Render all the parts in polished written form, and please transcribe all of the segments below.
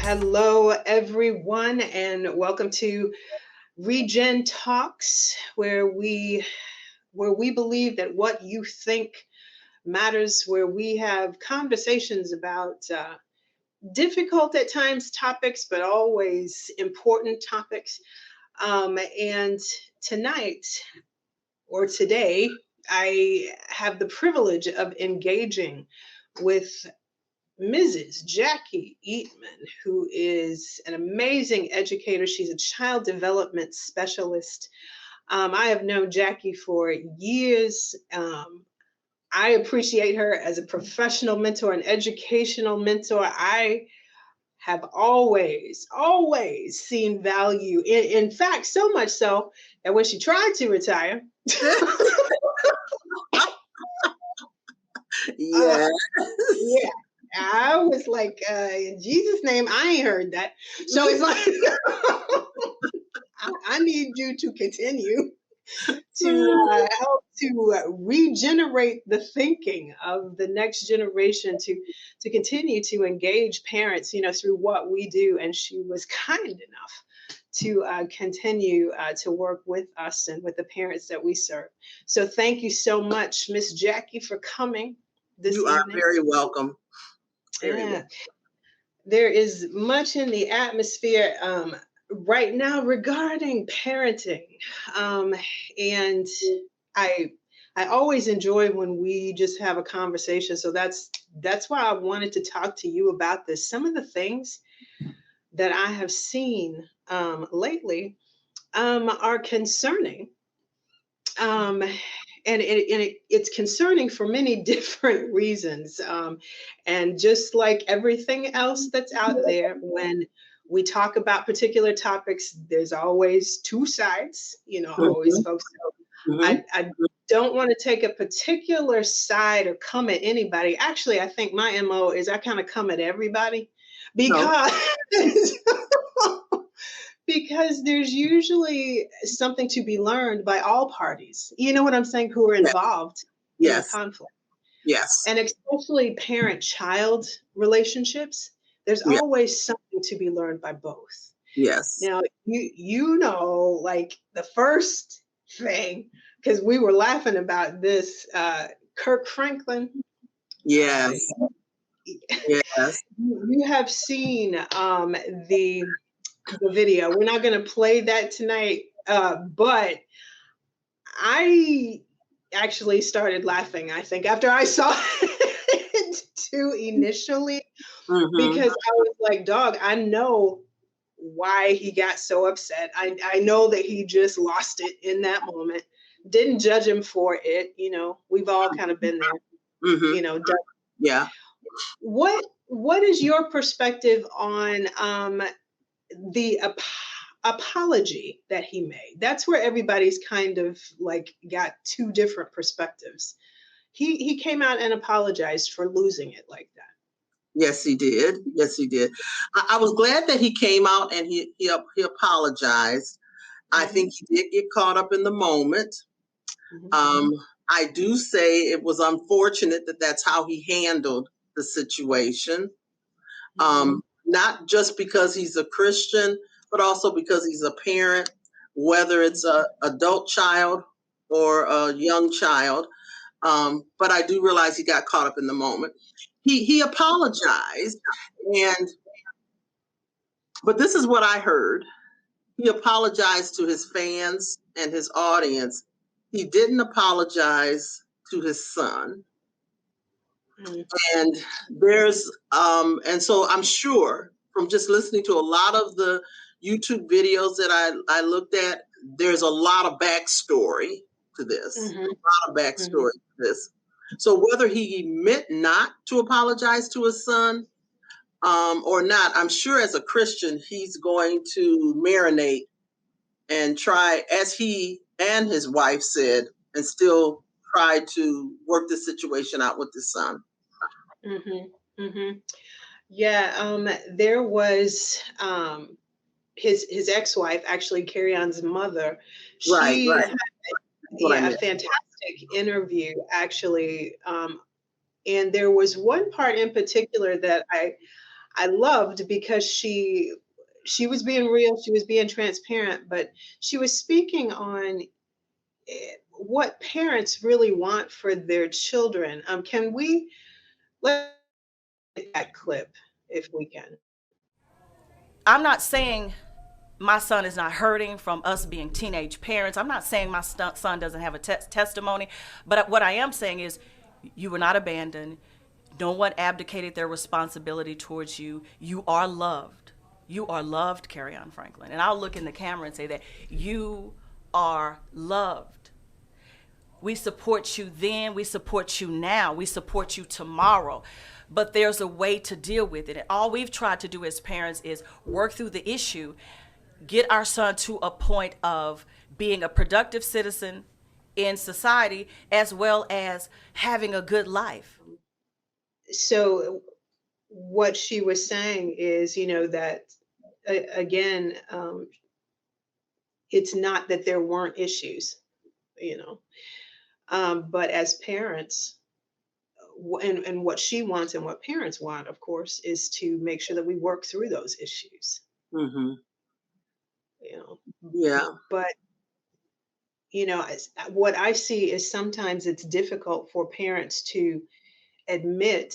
hello, everyone, and welcome to ReGen Talks, where we believe that what you think matters, where we have conversations about difficult at times topics, but always important topics. And tonight or today, I have the privilege of engaging with Mrs. Jacque Eatmon, who is an amazing educator. She's a child development specialist. I have known Jacque for years. I appreciate her as a professional mentor, an educational mentor. I have always seen value. In fact, so much so that when she tried to retire, Yeah. yeah, I was like, in Jesus' name, I ain't heard that. So it's like, I need you to continue to help to regenerate the thinking of the next generation to continue to engage parents, through what we do. And she was kind enough to continue to work with us and with the parents that we serve. So thank you so much, Miss Jacque, for coming this You evening. are very welcome. Yeah. There is much in the atmosphere right now regarding parenting. And I always enjoy when we just have a conversation. So that's why I wanted to talk to you about this. Some of the things that I have seen lately are concerning. And it's concerning for many different reasons. And just like everything else that's out there, when we talk about particular topics, there's always two sides, always folks. So I don't want to take a particular side or come at anybody. Actually, I think my MO is I kind of come at everybody because because there's usually something to be learned by all parties. You know what I'm saying? Who are involved in the conflict. Yes. And especially parent-child relationships, there's always something to be learned by both. Yes. Now, like the first thing, because we were laughing about this, Kirk Franklin. Yes. Yes. You have seen the video. We're not going to play that tonight, but I actually started laughing, I think, after I saw it too initially, because I was like, dog, I know why he got so upset. I know that he just lost it in that moment. Didn't judge him for it. We've all kind of been there, Yeah. What is your perspective on the apology that he made? That's where everybody's kind of like got two different perspectives. He came out and apologized for losing it like that. Yes, he did. Yes, he did. I was glad that he came out and he apologized. I think he did get caught up in the moment. I do say it was unfortunate that that's how he handled the situation. Not just because he's a Christian, but also because he's a parent, whether it's an adult child or a young child. But I do realize he got caught up in the moment. He apologized, but this is what I heard. He apologized to his fans and his audience. He didn't apologize to his son. And and so I'm sure from just listening to a lot of the YouTube videos that I looked at, there's a lot of backstory to this. A lot of backstory to this. So whether he meant not to apologize to his son or not, I'm sure as a Christian, he's going to marinate and try, as he and his wife said, and still try to work the situation out with his son. Yeah, there was his ex-wife, actually Carrie Ann's mother. She had a fantastic interview, actually. And there was one part in particular that I loved because she was being real, she was being transparent, but she was speaking on what parents really want for their children. Can we let that clip if we can? I'm not saying my son is not hurting from us being teenage parents. I'm not saying my son doesn't have a testimony, but what I am saying is you were not abandoned. No one abdicated their responsibility towards you. You are loved. You are loved, Carry-On Franklin. And I'll look in the camera and say that you are loved. We support you then, we support you now, we support you tomorrow. But there's a way to deal with it. And all we've tried to do as parents is work through the issue, get our son to a point of being a productive citizen in society, as well as having a good life. So what she was saying is, that again, it's not that there weren't issues, you know, but as parents, and what she wants and what parents want, of course, is to make sure that we work through those issues, Mm-hmm. you know. Yeah. But what I see is sometimes it's difficult for parents to admit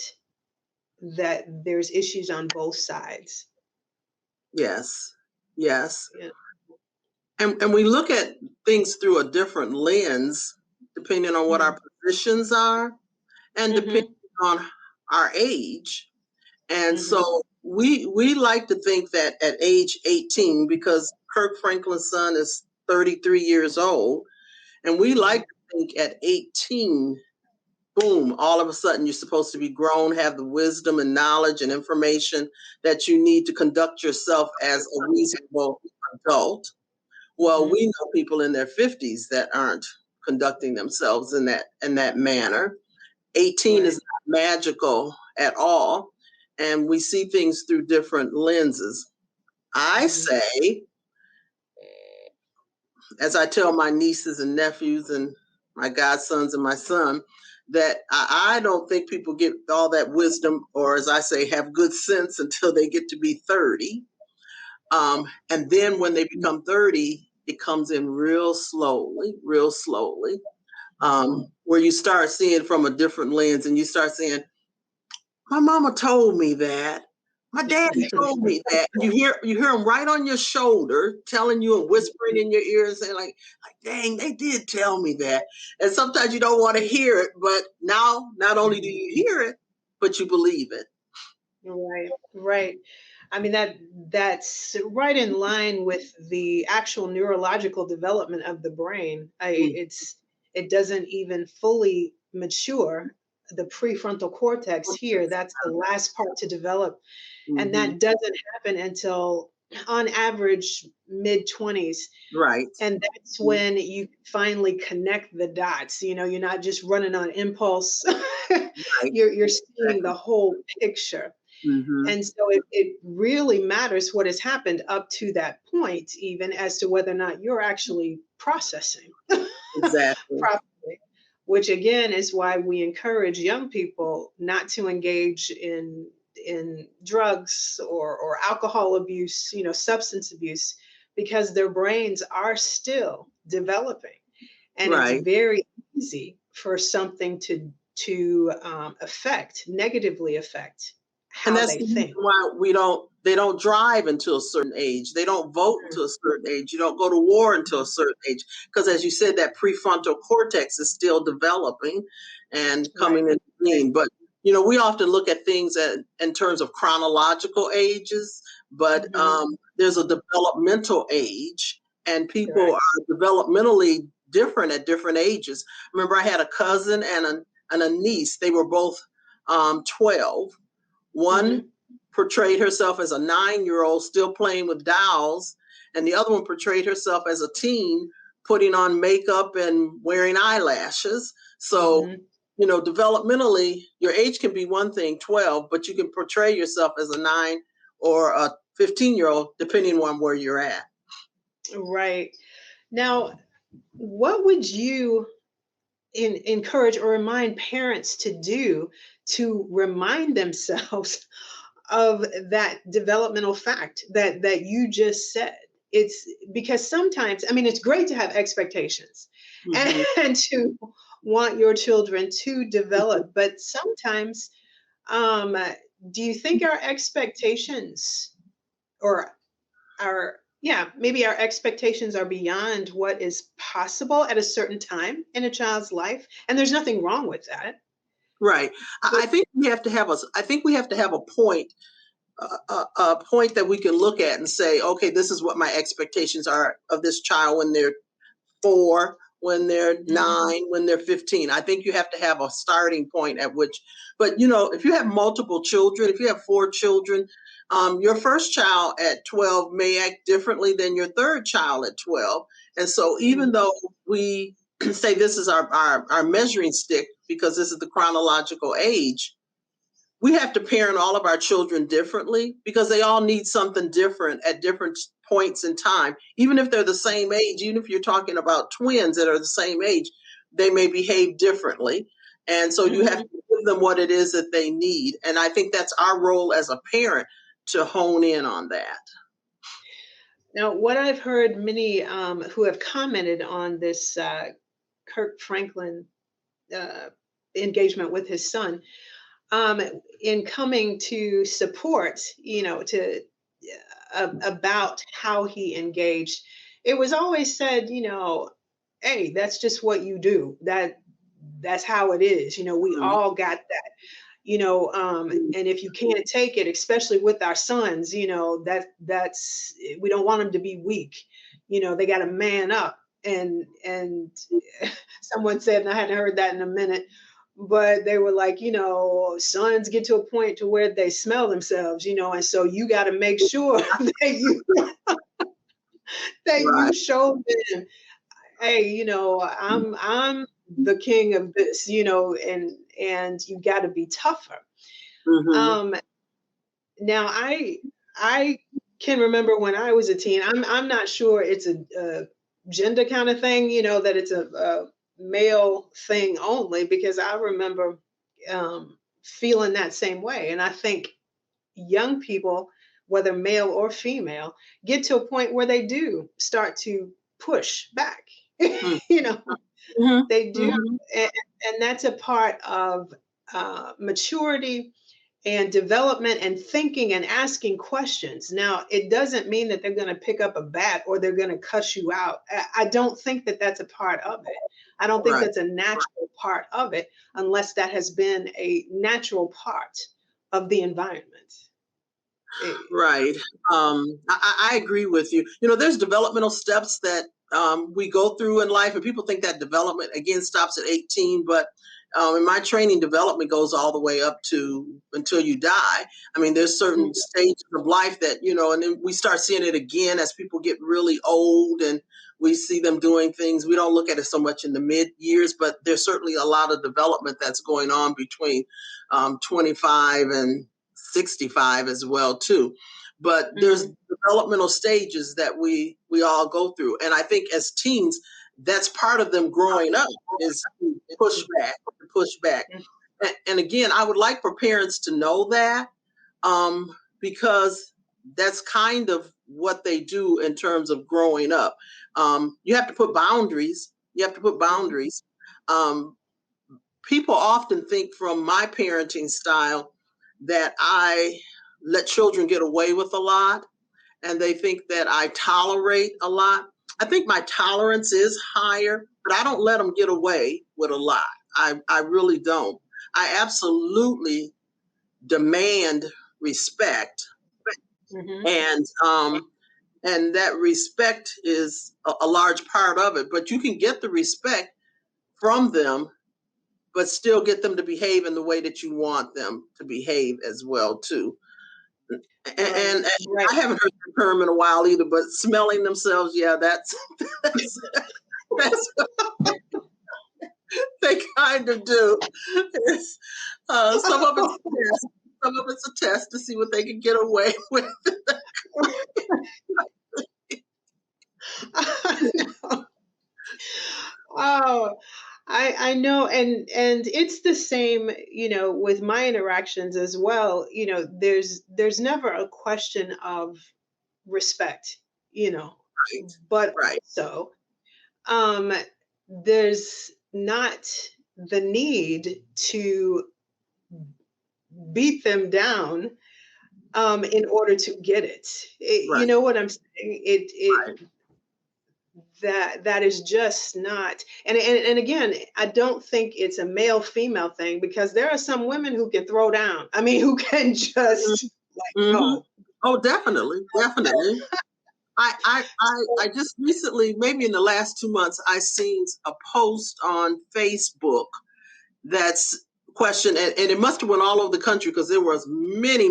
that there's issues on both sides. Yes. Yes. Yeah. And we look at things through a different lens, depending on what our positions are and depending Hmm. on our age. And Hmm. so we like to think that at age 18, because Kirk Franklin's son is 33 years old, and we like to think at 18, boom, all of a sudden you're supposed to be grown, have the wisdom and knowledge and information that you need to conduct yourself as a reasonable adult. Well, Hmm. we know people in their 50s that aren't conducting themselves in that manner. 18 is Right. not magical at all, and we see things through different lenses. I Hmm. say, as I tell my nieces and nephews and my godsons and my son, that I don't think people get all that wisdom, or as I say, have good sense until they get to be 30. And then when they become 30, it comes in real slowly, where you start seeing from a different lens and you start saying, my mama told me that. My daddy told me that. You hear them right on your shoulder, telling you and whispering in your ear and saying like, dang, they did tell me that. And sometimes you don't want to hear it, but now not only do you hear it, but you believe it. Right, right. I mean that's right in line with the actual neurological development of the brain. It doesn't even fully mature. The prefrontal cortex here, that's the last part to develop, and Mm-hmm. that doesn't happen until on average mid 20s. Right. And that's when you finally connect the dots. You're not just running on impulse. Right. You're seeing the whole picture. Mm-hmm. And so it really matters what has happened up to that point, even as to whether or not you're actually processing Exactly. properly, which again is why we encourage young people not to engage in drugs or alcohol abuse, substance abuse, because their brains are still developing. And it's Right. very easy for something to negatively affect And how that's they the reason think. why they don't drive until a certain age. They don't vote until a certain age. You don't go to war until a certain age. Because as you said, that prefrontal cortex is still developing and Right. coming into being. But we often look at things in terms of chronological ages, but Mhm. there's a developmental age, and people Correct. are developmentally different at different ages. Remember, I had a cousin and a niece. They were both 12. One Mhm. portrayed herself as a 9-year-old still playing with dolls, and the other one portrayed herself as a teen putting on makeup and wearing eyelashes. So, Mhm. developmentally, your age can be one thing, 12, but you can portray yourself as a 9 or a 15-year-old, depending on where you're at. Right. Now, what would you encourage or remind parents to do to remind themselves of that developmental fact that you just said. It's because sometimes, I mean, it's great to have expectations Mhm. and to want your children to develop, but sometimes, um, do you think our expectations or our yeah, maybe our expectations are beyond what is possible at a certain time in a child's life, and there's nothing wrong with that. Right. But I think we have to have I think we have to have a point, a point that we can look at and say, okay, this is what my expectations are of this child when they're 4, when they're mhm, 9, when they're 15. I think you have to have a starting point at which, but you know, if you have multiple children, if you have 4 children, your first child at 12 may act differently than your third child at 12. And so even mhm, though we say this is our measuring stick because this is the chronological age, we have to parent all of our children differently because they all need something different at different points in time. Even if they're the same age, even if you're talking about twins that are the same age, they may behave differently. And so you have to mhm. give them what it is that they need. And I think that's our role as a parent to hone in on that. Now, what I've heard many who have commented on this Kirk Franklin uh, engagement with his son, um, in coming to support, to about how he engaged, it was always said, hey, that's just what you do. That's how it is. We Mhm. all got that. And if you can't take it, especially with our sons, that's we don't want them to be weak. They got to man up. And someone said, and I hadn't heard that in a minute, but they were like, sons get to a point to where they smell themselves, and so you got to make sure that you Right. show them, hey, I'm the king of this, and you got to be tougher. Hmm. um Now, I can remember when I was a teen. I'm not sure it's a gender kind of thing, that it's a male thing only, because I remember feeling that same way. And I think young people, whether male or female, get to a point where they do start to push back. you know, Hmm. they do, Hmm. and, and that's a part of maturity and development and thinking and asking questions. Now, it doesn't mean that they're going to pick up a bat or they're going to cuss you out. I don't think that that's a part of it. I don't think Right. that's a natural part of it unless that has been a natural part of the environment. Eh, Right. I agree with you. You know, there's developmental steps that we go through in life, and people think that development again stops at 18, but in my training, development goes all the way up to until you die. I mean, there's certain mhm, stages of life that, you know, and then we start seeing it again as people get really old and we see them doing things. We don't look at it so much in the mid years, but there's certainly a lot of development that's going on between 25 and 65 as well too. But there's mhm, developmental stages that we all go through, and I think as teens, that's part of them growing up is to push back. mhm, And again, I would like for parents to know that, because that's kind of what they do in terms of growing up. You have to put boundaries. You have to put mhm, boundaries. Um, People often think from my parenting style that I let children get away with a lot, and they think that I tolerate a lot. I think my tolerance is higher, but I don't let them get away with a lot. I really don't. I absolutely demand respect, mhm. and that respect is a large part of it. But you can get the respect from them but still get them to behave in the way that you want them to behave as well too. And Right, right. I haven't heard the term in a while either, but smelling themselves, yeah, that's that's, that's what they kind of do. It's, some of it's a test, some of it's a test to see what they can get away with. Oh, I know, and it's the same, with my interactions as well. There's never a question of respect, you know, Right. but Right. also um there's not the need to beat them down in order to get it. You Right. know what I'm saying? It Right. that is just not, and again, I don't think it's a male female thing, because there are some women who can throw down. I mean, who can just like Mm-hmm. go. Oh, definitely, definitely. I just recently, maybe in the last 2 months, I seen a post on Facebook that's question, and it must have went all over the country because there was many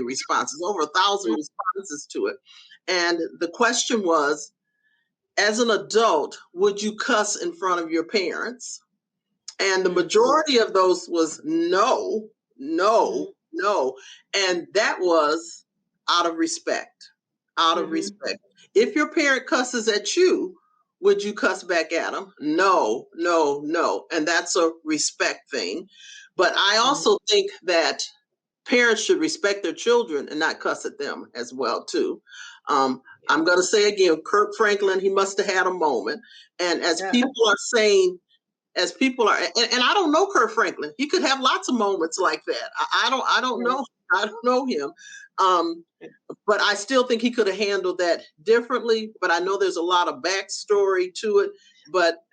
responses, over 1,000 responses to it. And the question was, as an adult, would you cuss in front of your parents? And the majority of those was no, no, no. And that was out of respect, out of Mm-hmm. respect. If your parent cusses at you, would you cuss back at them? No, no, no. And that's a respect thing. But I also think that parents should respect their children and not cuss at them as well too. I'm going to say again, Kirk Franklin, he must have had a moment. And as Yeah. people are saying, and I don't know Kirk Franklin. He could have lots of moments like that. I don't know. I don't know him. But I still think he could have handled that differently. But I know there's a lot of backstory to it. But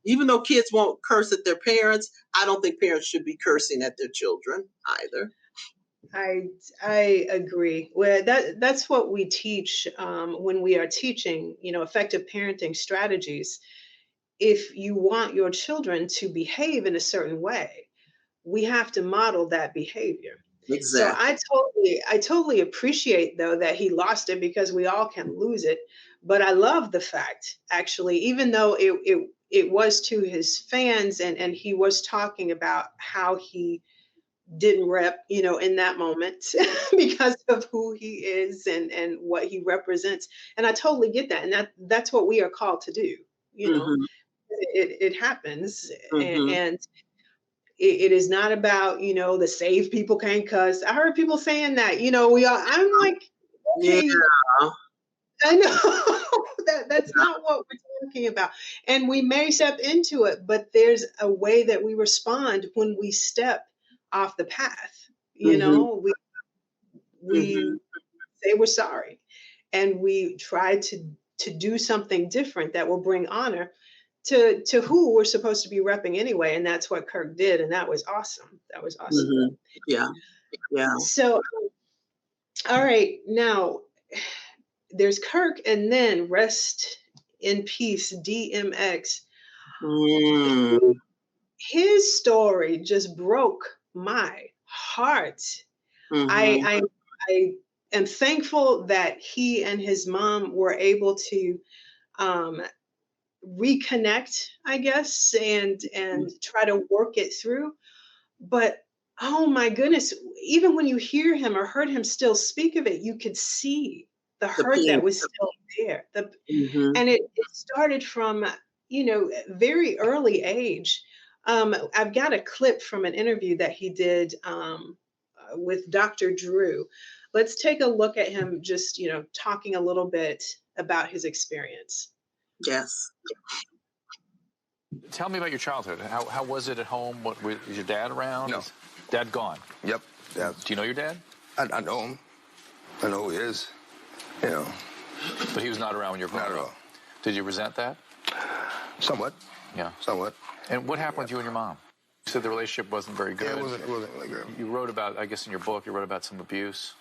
even though kids won't curse at their parents, I don't think parents should be cursing at their children either. I agree. Well, that's what we teach when we are teaching, effective parenting strategies. If you want your children to behave in a certain way, we have to model that behavior. So Exactly. I totally appreciate though that he lost it, because we all can lose it. But I love the fact, actually, even though it was to his fans, and he was talking about how he didn't rep, in that moment because of who he is and what he represents. And I totally get that. And that's what we are called to do. You know, Mm-hmm. it happens, Mm-hmm. and it is not about, the saved people can't cuss. I heard people saying that, I'm like, Yeah. okay, I know that's not what we're talking about. And we may step into it, but there's a way that we respond when we step off the path. Mm-hmm. We Mm-hmm. say we're sorry, and we try to do something different that will bring honor to who we're supposed to be repping anyway. And that's what Kirk did, and that was awesome. That was awesome. Mm-hmm. Yeah. Yeah. So, all right, now there's Kirk, and then rest in peace, DMX. Mm. His story just broke my heart. Mm-hmm. I am thankful that he and his mom were able to um, reconnect, I guess, and try to work it through. But oh my goodness, even when you hear him or heard him still speak of it, you could see the The hurt pain. that was still there. Mm-hmm. And it started from, very early age. I've got a clip from an interview that he did with Dr. Drew. Let's take a look at him just, talking a little bit about his experience. Yes. Tell me about your childhood. How was it at home? Was your dad around? No. Dad gone? Yep. Yeah. Do you know your dad? I know him. I know who he is. You know. But he was not around when you were growing Not at up. all. Did you resent that? Somewhat. Yeah. Somewhat. And what happened with you and your mom? You said the relationship wasn't very good. Yeah, it wasn't really good. You wrote about, I guess in your book, you wrote about some abuse.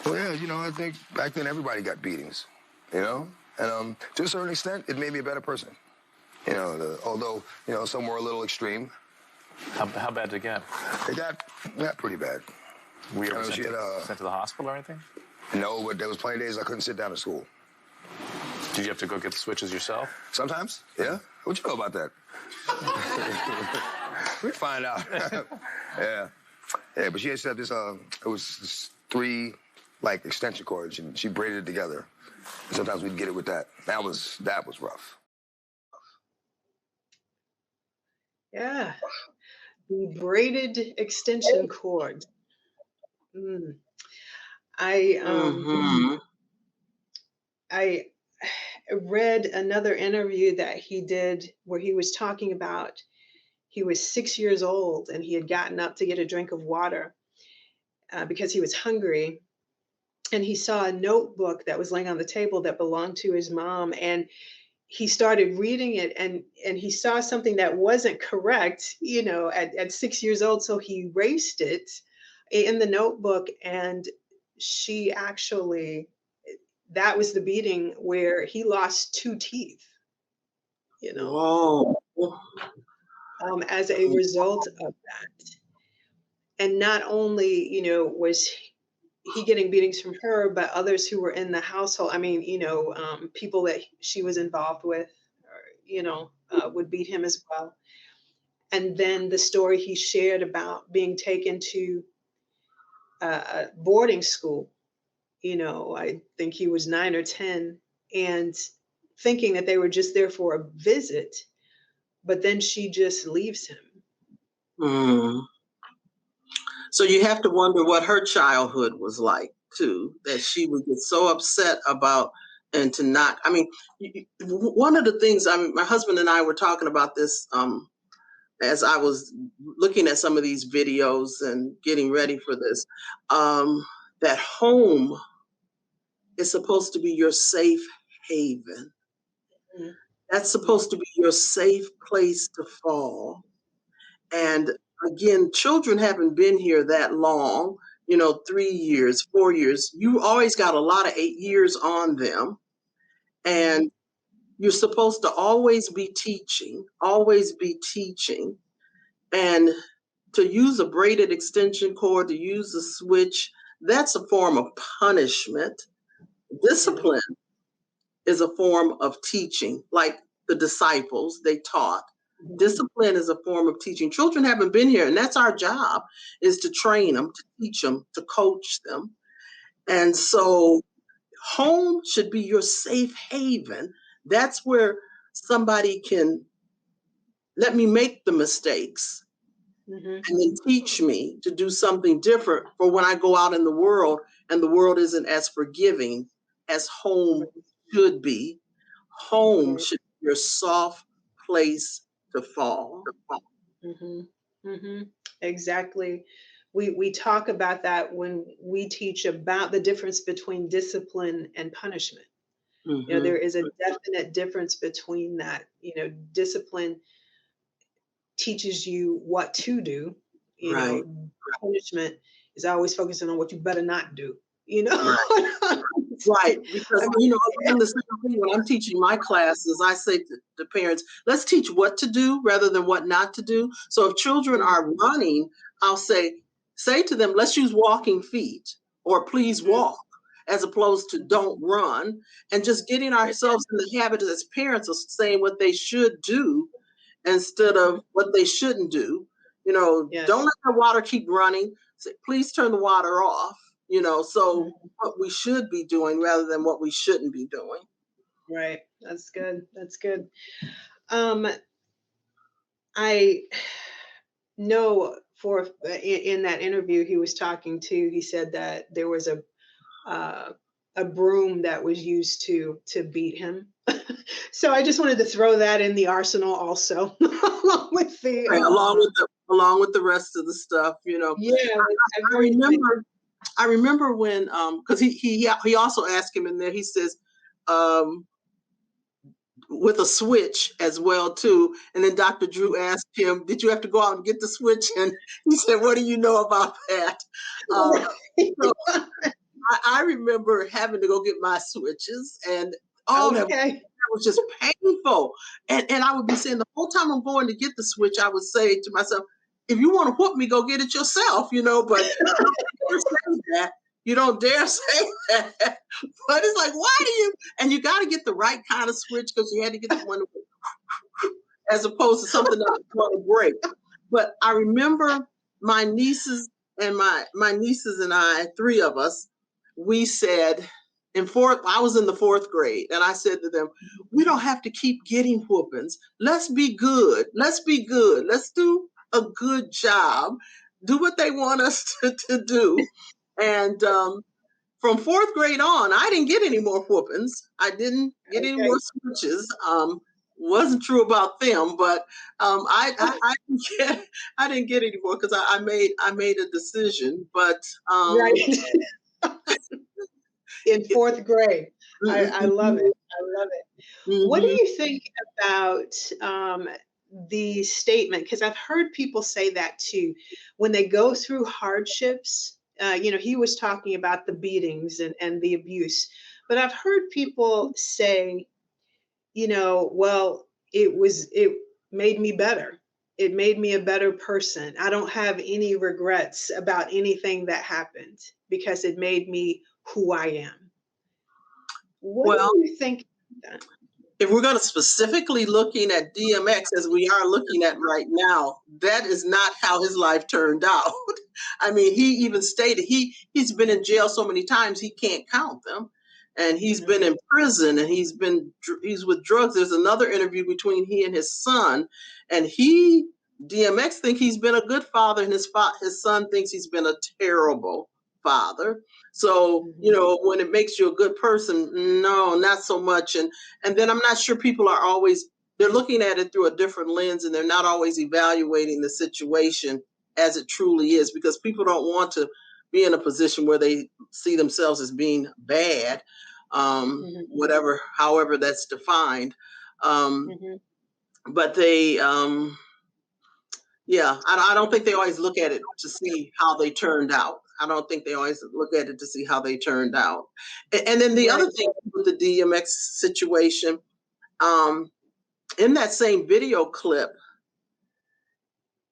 Well, yeah, I think back then everybody got beatings, And to a certain extent, it made me a better person. Although, some were a little extreme. How bad did it get? It got pretty bad. Were you ever she sent had, to the hospital or anything? No, but there was plenty of days I couldn't sit down at school. Did you have to go get the switches yourself? Sometimes, yeah. What you know about that? We find out. Yeah, but she had set this. It was this 3 extension cords, and she braided it together. Sometimes we'd get it with that. That was rough. Yeah. The braided extension cord. Mm. I Mm-hmm. I read another interview that he did where he was talking about he was 6 years old and he had gotten up to get a drink of water because he was hungry. And he saw a notebook that was laying on the table that belonged to his mom. And he started reading it, and he saw something that wasn't correct, at 6 years old. So he erased it in the notebook. And she actually, that was the beating where he lost two teeth, you know, Whoa. as a result of that. And not only, was he getting beatings from her, but others who were in the household. I mean, people that she was involved with, would beat him as well. And then the story he shared about being taken to a boarding school, I think he was 9 or 10, and thinking that they were just there for a visit, but then she just leaves him. Mm. So you have to wonder what her childhood was like too, that she would get so upset about and to not, I mean, one of the things, my husband and I were talking about this as I was looking at some of these videos and getting ready for this, that home is supposed to be your safe haven. Mhm. That's supposed to be your safe place to fall. And again, children haven't been here that long, 3 years, 4 years. You always got a lot of 8 years on them. And you're supposed to always be teaching, always be teaching. And to use a braided extension cord, to use a switch, that's a form of punishment. Discipline is a form of teaching, like the disciples, they taught. Discipline is a form of teaching. Children haven't been here, and that's our job, is to train them, to teach them, to coach them. And so home should be your safe haven. That's where somebody can let me make the mistakes and then teach me to do something different for when I go out in the world and the world isn't as forgiving as home should be. Home should be your soft place to fall. Exactly. We talk about that when we teach about the difference between discipline and punishment. There is a definite difference between that. Discipline teaches you what to do. Right. Punishment is always focusing on what you better not do. You know. Right, because I'm the same thing when I'm teaching my classes. I say to parents, let's teach what to do rather than what not to do. So if children are running, I'll say to them, let's use walking feet or please walk, as opposed to don't run, and just getting ourselves in the habit as parents of saying what they should do instead of what they shouldn't do. Don't let the water keep running. Say, please turn the water off. So what we should be doing rather than what we shouldn't be doing. Right. That's good. That's good. I know in that interview he was talking to, he said that there was a broom that was used to beat him. So I just wanted to throw that in the arsenal also, along with the along with the rest of the stuff. Yeah, I remember when because he also asked him in there. He says with a switch as well too. And then Dr. Drew asked him, "Did you have to go out and get the switch?" And he said, "What do you know about that?" So I remember having to go get my switches, and that was just painful. And I would be saying the whole time I'm going to get the switch, I would say to myself, if you want to whoop me, go get it yourself, but you don't dare say that. But it's like, why do you? And you got to get the right kind of switch, because you had to get the one as opposed to something that was going to break. But I remember my nieces and my nieces and I, three of us, we said I was in the 4th grade, and I said to them, we don't have to keep getting whoopings. Let's be good. Let's be good. Let's do a good job. Do what they want us to do. And from 4th grade on, I didn't get any more whoopings. I didn't get any more switches. Wasn't true about them, but I didn't get any more because I made a decision. But Right. In 4th grade. I love it. I love it. What do you think about the statement? Because I've heard people say that too, when they go through hardships. He was talking about the beatings and the abuse, but I've heard people say, well, it made me better. It made me a better person. I don't have any regrets about anything that happened because it made me who I am. What Well, do you think of that? if we're going to specifically looking at DMX as we are looking at right now, that is not how his life turned out. I mean, he even stated he's been in jail so many times he can't count them, and he's been in prison, and he's with drugs. There's another interview between he and his son, and DMX think he's been a good father, and his son thinks he's been a terrible father. So, when it makes you a good person, no, not so much. And then I'm not sure people are they're looking at it through a different lens, and they're not always evaluating the situation as it truly is, because people don't want to be in a position where they see themselves as being bad, however that's defined. But they, I don't think they always look at it to see how they turned out. I don't think they always look at it to see how they turned out. And then the other thing with the DMX situation, in that same video clip,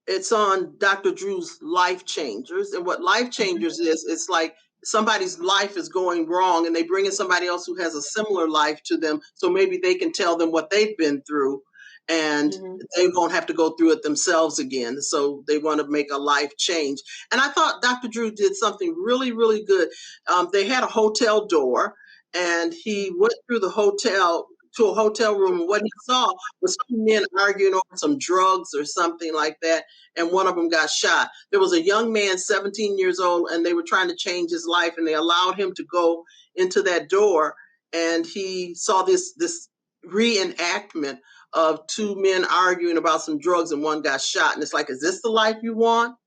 it's on Dr. Drew's Life Changers. And what Life Changers is, it's like somebody's life is going wrong and they bring in somebody else who has a similar life to them. So maybe they can tell them what they've been through, and they won't have to go through it themselves again. So they want to make a life change. And I thought Dr. Drew did something really, really good. They had a hotel door, and he went through the hotel to a hotel room, and what he saw was 2 men arguing over some drugs or something like that, and one of them got shot. There was a young man, 17 years old, and they were trying to change his life, and they allowed him to go into that door, and he saw this reenactment of 2 men arguing about some drugs, and one got shot. And it's like, is this the life you want?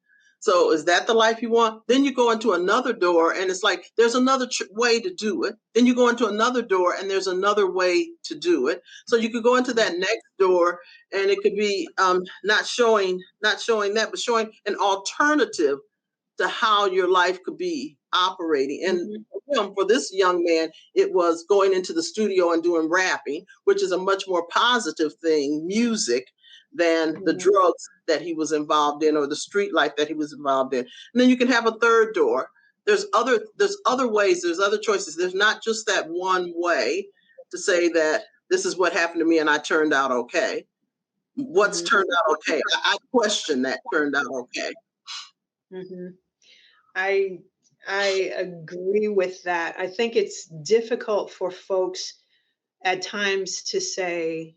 So is that the life you want? Then you go into another door, and it's like, there's another way to do it. Then you go into another door, and there's another way to do it. So you could go into that next door, and it could be not showing that, but showing an alternative to how your life could be operating. And for this young man, it was going into the studio and doing rapping, which is a much more positive thing, music, than the drugs that he was involved in or the street life that he was involved in. And then you can have a third door. There's other ways, there's other choices. There's not just that one way to say that this is what happened to me and I turned out okay. What's turned out okay? I question that turned out okay. I agree with that. I think it's difficult for folks at times to say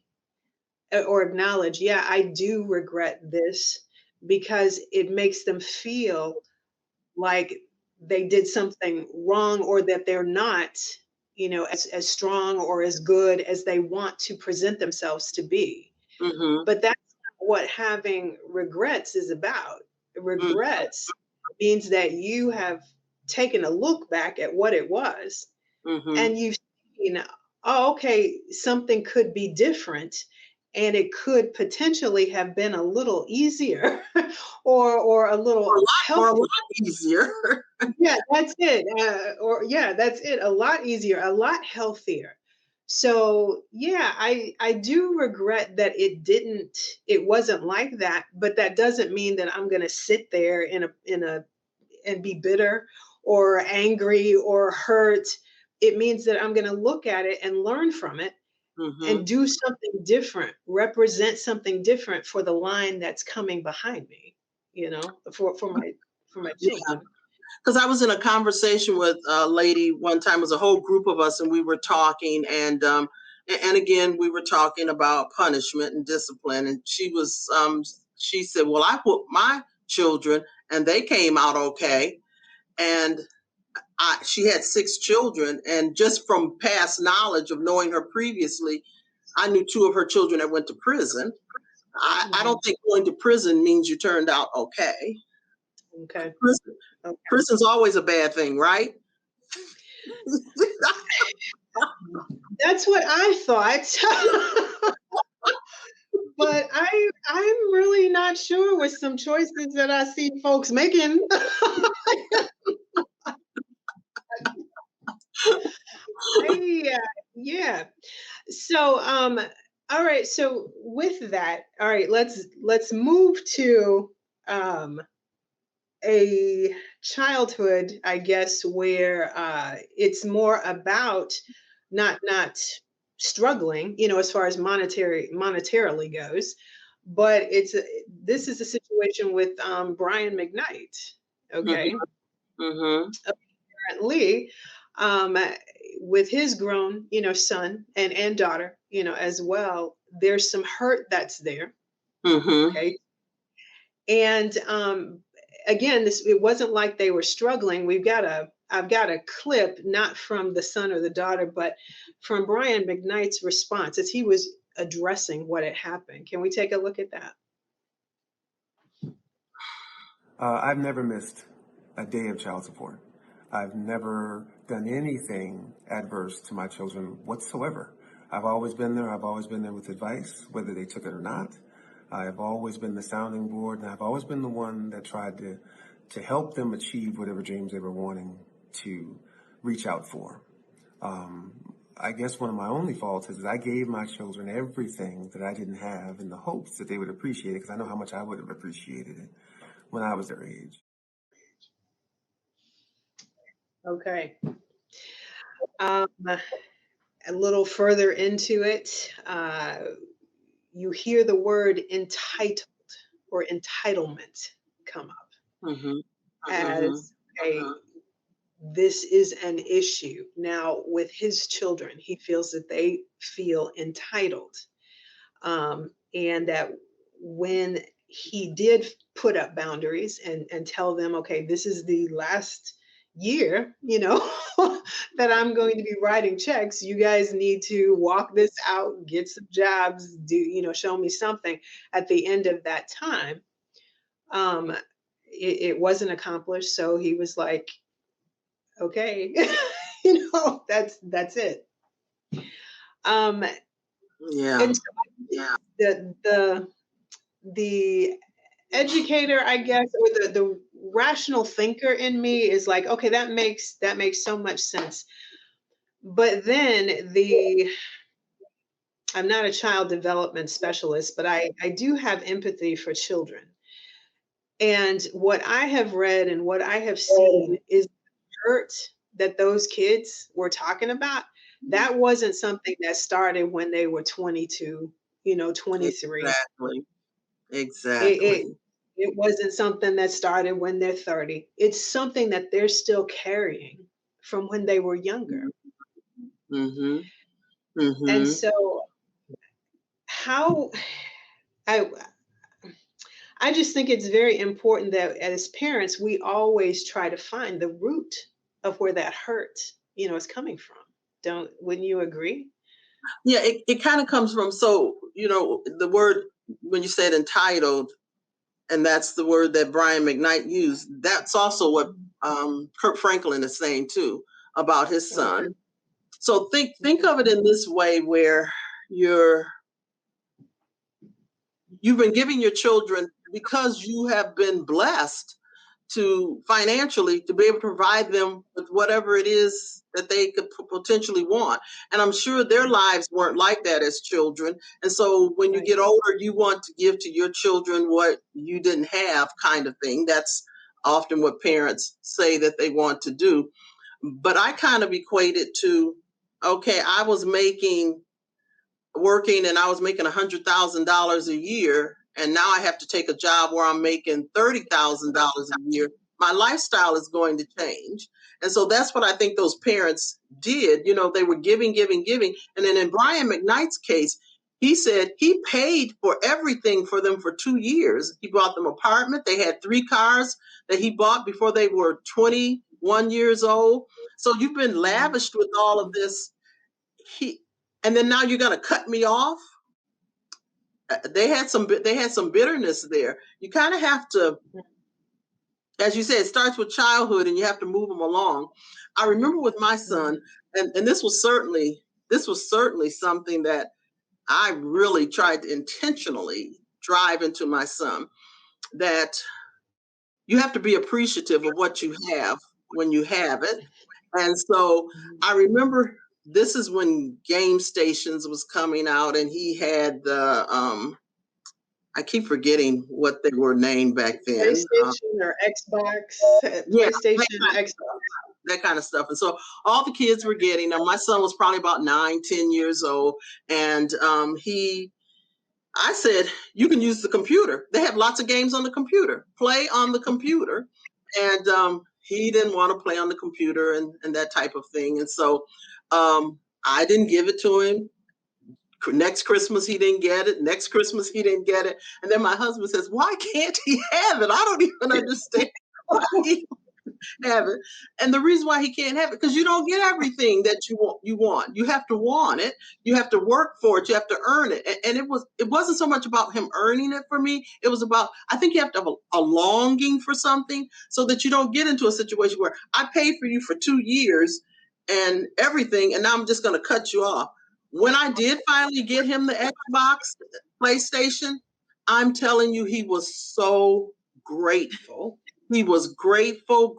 or acknowledge, yeah, I do regret this, because it makes them feel like they did something wrong, or that they're not, as strong or as good as they want to present themselves to be. But that's not what having regrets is about. Regrets means that you have taken a look back at what it was, and you've seen, oh, okay, something could be different, and it could potentially have been a little easier or a little or a lot easier. Yeah, that's it. That's it. A lot easier, a lot healthier. So yeah, I do regret that it wasn't like that, but that doesn't mean that I'm gonna sit there and be bitter or angry or hurt. It means that I'm gonna look at it and learn from it, and do something different, represent something different for the line that's coming behind me, for my children. Because I was in a conversation with a lady one time. It was a whole group of us, and we were talking, and again, we were talking about punishment and discipline. And she said, "Well, I put my children, and they came out okay." And she had 6 children, and just from past knowledge of knowing her previously, I knew 2 of her children that went to prison. I don't think going to prison means you turned out okay. Okay. Prison's always a bad thing, right? That's what I thought. But I'm really not sure with some choices that I see folks making. Yeah. So all right, so with that, all right, let's move to a childhood, I guess, where it's more about not struggling, as far as monetarily goes, but this is a situation with Brian McKnight. Okay. Mm-hmm. Apparently, with his grown, son and daughter, as well, there's some hurt that's there. Mm-hmm. Okay. And again, it wasn't like they were struggling. I've got a clip, not from the son or the daughter, but from Brian McKnight's response as he was addressing what had happened. Can we take a look at that? I've never missed a day of child support. I've never done anything adverse to my children whatsoever. I've always been there. I've always been there with advice, whether they took it or not. I've always been the sounding board, and I've always been the one that tried to help them achieve whatever dreams they were wanting to reach out for. I guess one of my only faults is that I gave my children everything that I didn't have in the hopes that they would appreciate it, because I know how much I would have appreciated it when I was their age. Okay. A little further into it, you hear the word entitled or entitlement come up as this is an issue. Now, with his children, he feels that they feel entitled. And that when he did put up boundaries and tell them, okay, this is the last year, that I'm going to be writing checks. You guys need to walk this out, get some jobs, show me something. At the end of that time, it wasn't accomplished. So he was like, okay, that's it. Yeah. And so the educator, I guess, or the rational thinker in me is like, okay, that makes so much sense. But then I'm not a child development specialist, but I do have empathy for children. And what I have read and what I have seen is hurt that those kids were talking about. That wasn't something that started when they were 22, 23. Exactly. It wasn't something that started when they're 30. It's something that they're still carrying from when they were younger. And so I just think it's very important that as parents, we always try to find the root of where that hurt, is coming from. Wouldn't you agree? Yeah, it kind of comes from, the word, when you said entitled, and that's the word that Brian McKnight used, that's also what Kirk Franklin is saying too about his son. Okay. So think of it in this way, where you've been giving your children, because you have been blessed to financially to be able to provide them with whatever it is that they could potentially want. And I'm sure their lives weren't like that as children. And so when you get older, you want to give to your children what you didn't have, kind of thing. That's often what parents say that they want to do. But I kind of equate it to, okay, I was working and I was making $100,000 a year. And now I have to take a job where I'm making $30,000 a year. my lifestyle is going to change. And so that's what I think those parents did. You know, they were giving. And then in Brian McKnight's case, he said he paid for everything for them for 2 years. He bought them an apartment. They had 3 cars that he bought before they were 21 years old. So you've been lavished with all of this. And then now you're going to cut me off. They had some bitterness there. You kind of have to, as you said, it starts with childhood and you have to move them along. I remember with my son, and this was certainly something that I really tried to intentionally drive into my son, that you have to be appreciative of what you have when you have it. And so I remember this is when Game Stations was coming out, and he had the I keep forgetting what they were named back then. PlayStation or Xbox, Yeah, PlayStation, Xbox. That kind of stuff. And so all the kids were getting them. My son was probably about 9, 10 years old. And I said, you can use the computer. They have lots of games on the computer. Play on the computer. And he didn't want to play on the computer and that type of thing. And so I didn't give it to him. Next Christmas, he didn't get it. Next Christmas, he didn't get it. And then my husband says, why can't he have it? I don't even understand why he have it. And the reason why he can't have it, because you don't get everything that you want. You have to want it. You have to work for it. You have to earn it. And it wasn't so much about him earning it for me. It was about, I think you have to have a longing for something so that you don't get into a situation where I paid for you for 2 years and everything, and now I'm just going to cut you off. When I did finally get him the Xbox, PlayStation, I'm telling you, he was so grateful. He was grateful.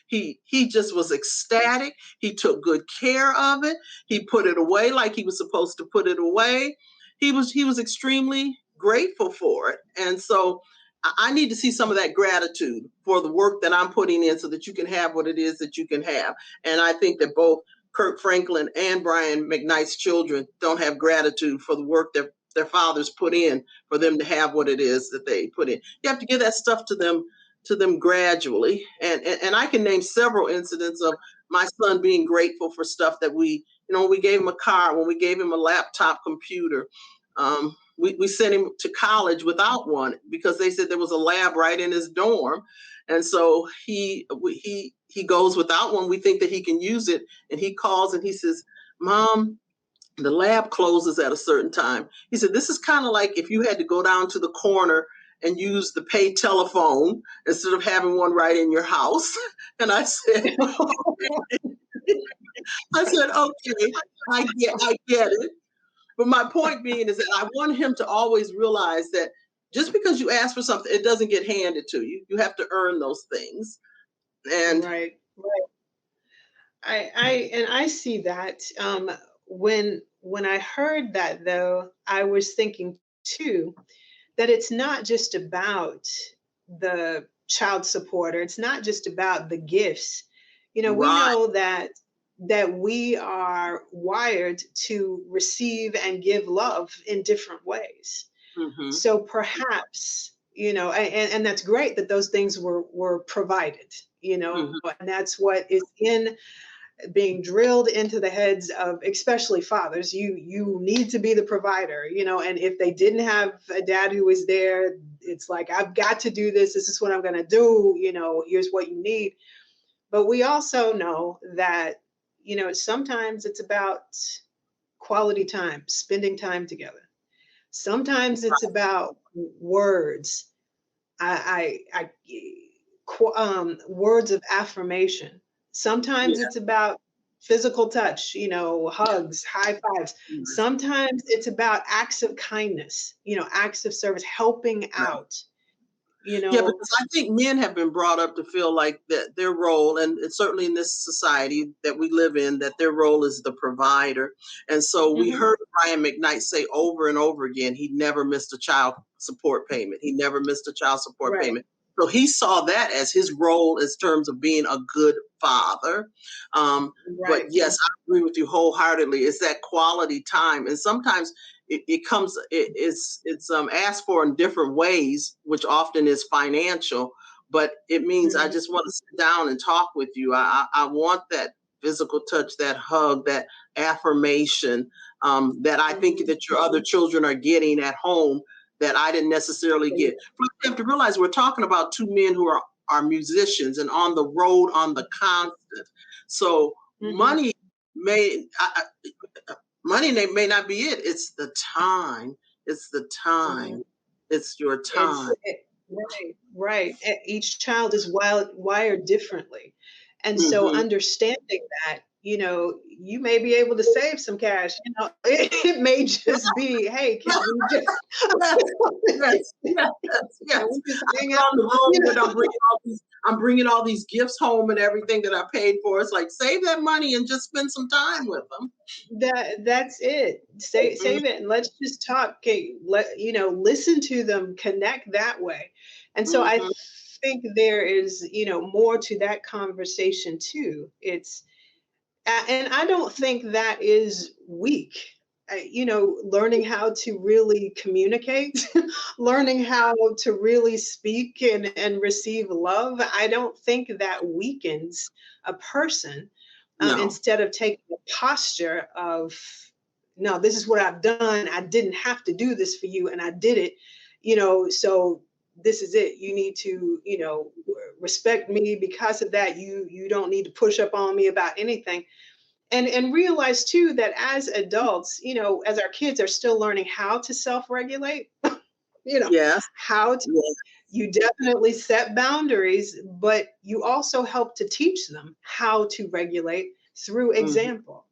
He just was ecstatic. He took good care of it. He put it away like he was supposed to put it away. He was extremely grateful for it. And so I need to see some of that gratitude for the work that I'm putting in so that you can have what it is that you can have. And I think that both Kirk Franklin and Brian McKnight's children don't have gratitude for the work that their fathers put in for them to have what it is that they put in. You have to give that stuff to them gradually. And I can name several incidents of my son being grateful for stuff that we gave him a car, when we gave him a laptop computer. We sent him to college without one because they said there was a lab right in his dorm. And so he goes without one. We think that he can use it. And he calls and he says, Mom, the lab closes at a certain time. He said, this is kind of like if you had to go down to the corner and use the pay telephone instead of having one right in your house. And I said, okay. Okay, I get it. But my point being is that I want him to always realize that just because you ask for something, it doesn't get handed to you. You have to earn those things. And right. I see that. When I heard that, though, I was thinking too that it's not just about the child support, or it's not just about the gifts. We know that we are wired to receive and give love in different ways. Mm-hmm. So perhaps, and that's great that those things were provided, mm-hmm. and that's what is being drilled into the heads of especially fathers. You need to be the provider, and if they didn't have a dad who was there, it's like, I've got to do this. This is what I'm going to do. Here's what you need. But we also know that, sometimes it's about quality time, spending time together. Sometimes it's about words. Words of affirmation. Sometimes it's about physical touch, hugs, high fives. Mm-hmm. Sometimes it's about acts of kindness, acts of service, helping out. Yeah, because I think men have been brought up to feel like that their role, and certainly in this society that we live in, that their role is the provider. And so we heard Brian McKnight say over and over again, he never missed a child support payment. He never missed a child support payment. So he saw that as his role in terms of being a good father. But yes, I agree with you wholeheartedly. It's that quality time. And sometimes it's asked for in different ways, which often is financial. but it means I just want to sit down and talk with you. I want that physical touch, that hug, that affirmation that I think that your other children are getting at home that I didn't necessarily get. But you have to realize we're talking about two men who are musicians and on the road, on the constant. So money may not be it. It's the time. It's the time. It's your time. Right. Each child is wired differently. And so understanding that, you may be able to save some cash. It may just be, hey, can we just yes. we just hang I'm out? on the road, but I'm bringing all these gifts home and everything that I paid for. It's like, save that money and just spend some time with them. That's it. Save it and let's just talk. Okay, listen to them, connect that way. And so I think there is, more to that conversation too. And I don't think that is weak. Learning how to really communicate, learning how to really speak and receive love. I don't think that weakens a person. No. Instead of taking a posture of, no, this is what I've done. I didn't have to do this for you, and I did it. So this is it. You need to, respect me because of that. You don't need to push up on me about anything. And realize too that as adults, as our kids are still learning how to self-regulate, Yes. how to, you definitely set boundaries, but you also help to teach them how to regulate through example.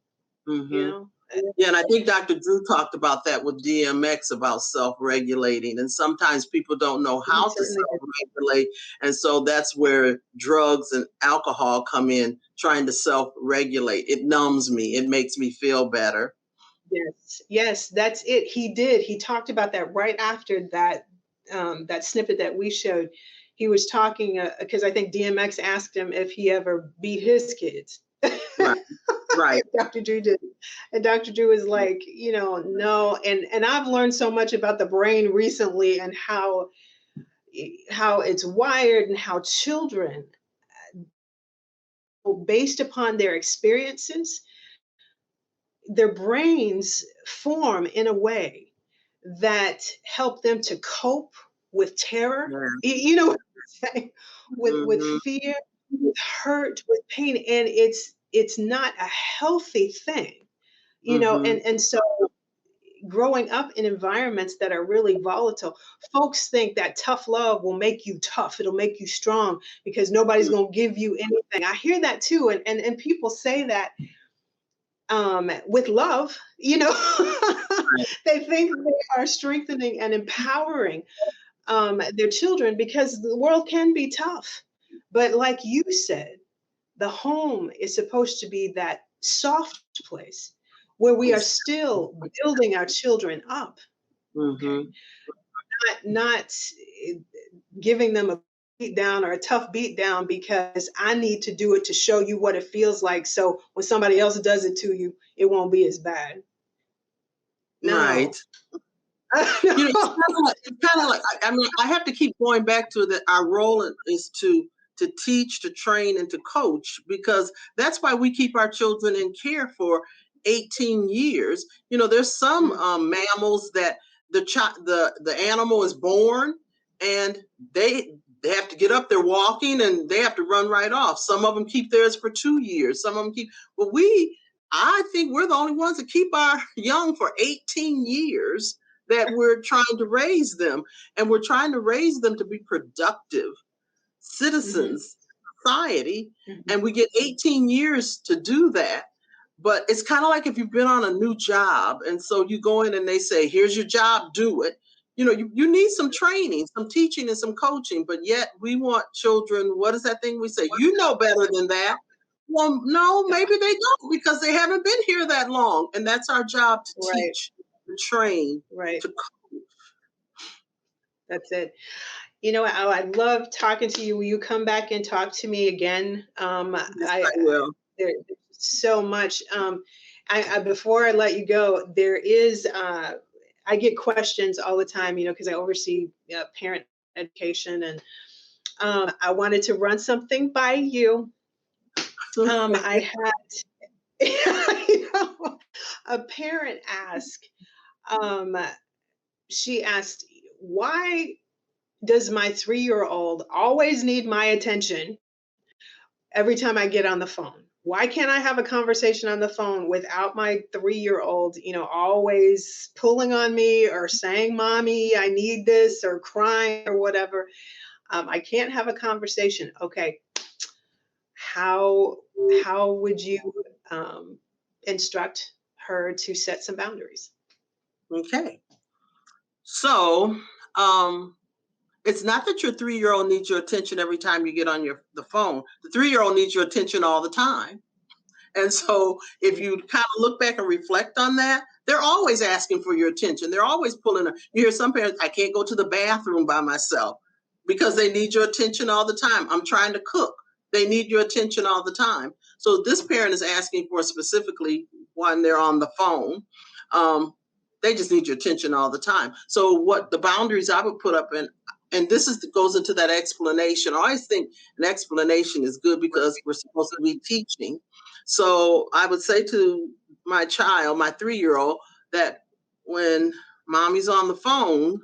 Yeah, and I think Dr. Drew talked about that with DMX about self-regulating, and sometimes people don't know how to self-regulate, and so that's where drugs and alcohol come in, trying to self-regulate. It numbs me. It makes me feel better. Yes, that's it. He did. He talked about that right after that that snippet that we showed. He was talking because I think DMX asked him if he ever beat his kids. Right. Dr. Drew did. And Dr. Drew is like, no. And I've learned so much about the brain recently and how it's wired and how children, based upon their experiences, their brains form in a way that help them to cope with terror. You know what I'm saying? With fear, with hurt, with pain. And it's not a healthy thing. And so growing up in environments that are really volatile, folks think that tough love will make you tough. It'll make you strong because nobody's going to give you anything. I hear that too. And people say that with love, they think they are strengthening and empowering their children because the world can be tough. But like you said, the home is supposed to be that soft place where we are still building our children up. Okay? Not giving them a beat down or a tough beat down because I need to do it to show you what it feels like. So when somebody else does it to you, it won't be as bad. No. Right. It's kind of like, I mean, I have to keep going back to that. Our role is to teach, to train, and to coach, because that's why we keep our children in care for 18 years. There's some mammals that the animal is born and they have to get up, they're walking, and they have to run right off. Some of them keep theirs for 2 years. Some of them keep, but I think we're the only ones that keep our young for 18 years, that we're trying to raise them, and we're trying to raise them to be productive citizens, society, and we get 18 years to do that. But it's kind of like if you've been on a new job, and so you go in and they say, here's your job, do it. You need some training, some teaching, and some coaching, but yet we want children, what is that thing we say? You know better than that. Well, no, maybe they don't, because they haven't been here that long, and that's our job, to teach, to train, to coach. That's it. I love talking to you. Will you come back and talk to me again? Yes, I will. There's so much. Before I let you go, there is, I get questions all the time, because I oversee parent education, and I wanted to run something by you. I had a parent ask, she asked, why does my 3-year-old always need my attention every time I get on the phone? Why can't I have a conversation on the phone without my 3-year-old, always pulling on me or saying, Mommy, I need this, or crying or whatever? I can't have a conversation. Okay. How would you instruct her to set some boundaries? Okay. So, it's not that your 3-year-old needs your attention every time you get on the phone. The 3-year-old needs your attention all the time. And so if you kind of look back and reflect on that, they're always asking for your attention. They're always pulling. You hear some parents, I can't go to the bathroom by myself, because they need your attention all the time. I'm trying to cook. They need your attention all the time. So this parent is asking for specifically when they're on the phone. They just need your attention all the time. So what the boundaries I would put up and this goes into that explanation. I always think an explanation is good because we're supposed to be teaching. So I would say to my child, my 3-year-old, that when mommy's on the phone,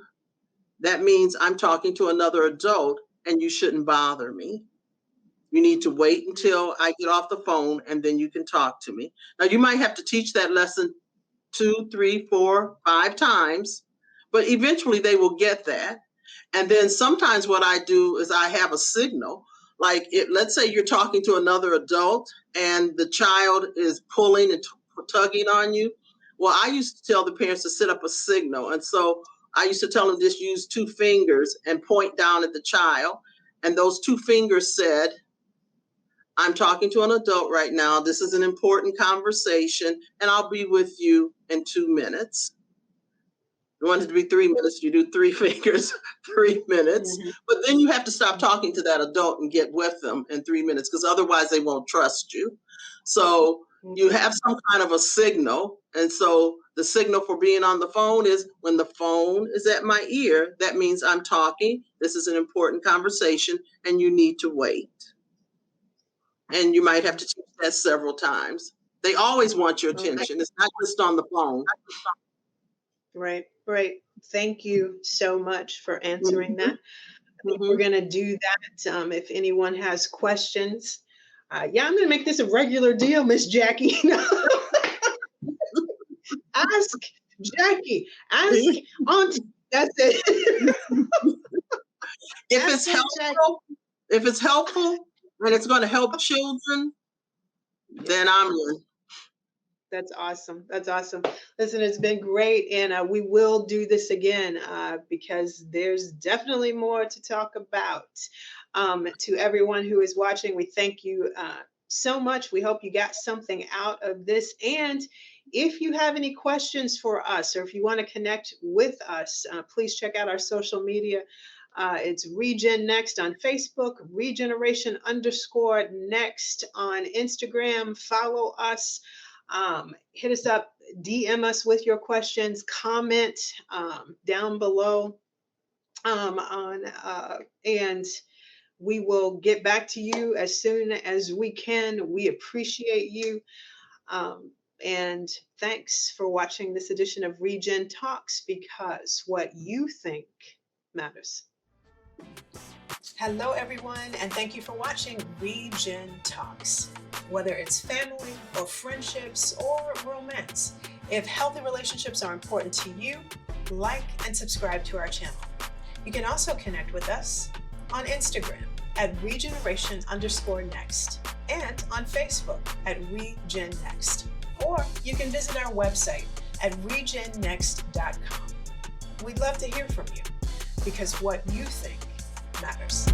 that means I'm talking to another adult and you shouldn't bother me. You need to wait until I get off the phone and then you can talk to me. Now, you might have to teach that lesson 2, 3, 4, 5 times, but eventually they will get that. And then sometimes what I do is I have a signal. Like, let's say you're talking to another adult and the child is pulling and tugging on you. Well, I used to tell the parents to set up a signal. And so I used to tell them just use 2 fingers and point down at the child. And those 2 fingers said, I'm talking to an adult right now. This is an important conversation, and I'll be with you in 2 minutes. You want it to be 3 minutes, you do 3 fingers, 3 minutes. Mm-hmm. But then you have to stop talking to that adult and get with them in 3 minutes, because otherwise they won't trust you. So you have some kind of a signal. And so the signal for being on the phone is when the phone is at my ear, that means I'm talking. This is an important conversation and you need to wait. And you might have to teach that several times. They always want your attention. It's not just on the phone. Right. Thank you so much for answering that. I think we're going to do that. If anyone has questions, I'm going to make this a regular deal, Miss Jackie. Ask Jackie. Ask Auntie. That's it. If it's helpful and it's going to help children, then I'm in. That's awesome. Listen, it's been great. And we will do this again because there's definitely more to talk about. To everyone who is watching, we thank you so much. We hope you got something out of this. And if you have any questions for us, or if you want to connect with us, please check out our social media. It's ReGen Next on Facebook, Regeneration_Next on Instagram. Follow us. Hit us up, DM us with your questions, comment down below, and we will get back to you as soon as we can. We appreciate you. And thanks for watching this edition of ReGen Talks, because what you think matters. Hello, everyone, and thank you for watching ReGen Talks. Whether it's family or friendships or romance, if healthy relationships are important to you, like and subscribe to our channel. You can also connect with us on Instagram at Regeneration_Next and on Facebook at ReGen Next. Or you can visit our website at regennext.com. We'd love to hear from you, because what you think matters.